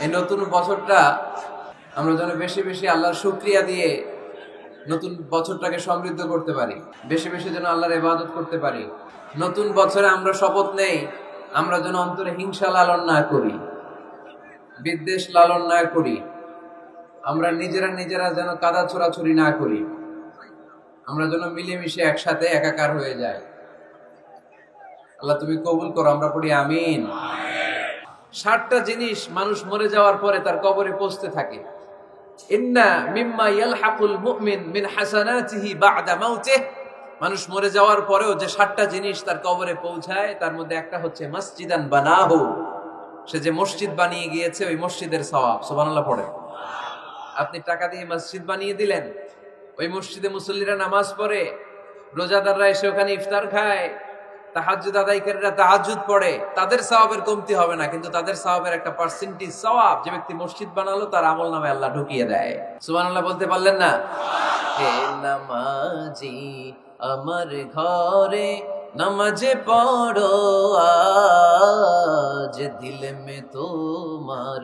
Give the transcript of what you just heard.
এই নতুন বছরটা আমরা যেন বেশি বেশি আল্লাহর শুকরিয়া দিয়ে নতুন বছরটাকে সমৃদ্ধ করতে পারি, বেশি বেশি যেন আল্লাহর ইবাদত করতে পারি। নতুন বছরে আমরা শপথ নেই, আমরা যেন অন্তরে হিংসা লালন না করি, বিদ্বেষ লালন না করি, আমরা নিজেরা যেন কাদা ছোড়াছুরি না করি, আমরা যেন মিলেমিশে একসাথে একাকার হয়ে যাই। আল্লাহ তুমি কবুল করো, আমরা পড়ি আমিন। 60টা জিনিস মানুষ মরে যাওয়ার পরে তার কবরে পৌঁছতে থাকে। ইন্না মিম্মা ইয়ালহাকুল মুমিন মিন হাসানাতিহি বা'দা মাউতিহি, মানুষ মরে যাওয়ার পরেও যে 60টা জিনিস তার কবরে পৌঁছায় তার মধ্যে একটা হচ্ছে মসজিদান বানাহু, সে যে মসজিদ বানিয়ে গিয়েছে ওই মসজিদের সওয়াব। সুবহানাল্লাহ পড়ে। আপনি টাকা দিয়ে মসজিদ বানিয়ে দিলেন, ওই মসজিদে মুসল্লিরা নামাজ পড়ে, রোজাদাররা এসে ওখানে ইফতার খায়, তাহাজ্জুদ আদায়কারীরা তাহাজ্জুদ পড়ে, তাদের সওয়াবের কমতি হবে না, কিন্তু তাদের সওয়াবের একটা পার্সেন্টেজ সওয়াব যে ব্যক্তি মসজিদ বানালো তার আমলনামে আল্লাহ ঢুকিয়ে দেয়। সুবহানাল্লাহ বলতে পারলেন না? হে নামাজি আমার ঘরে নামাজ পড়ো আজ, দিল মে তোমার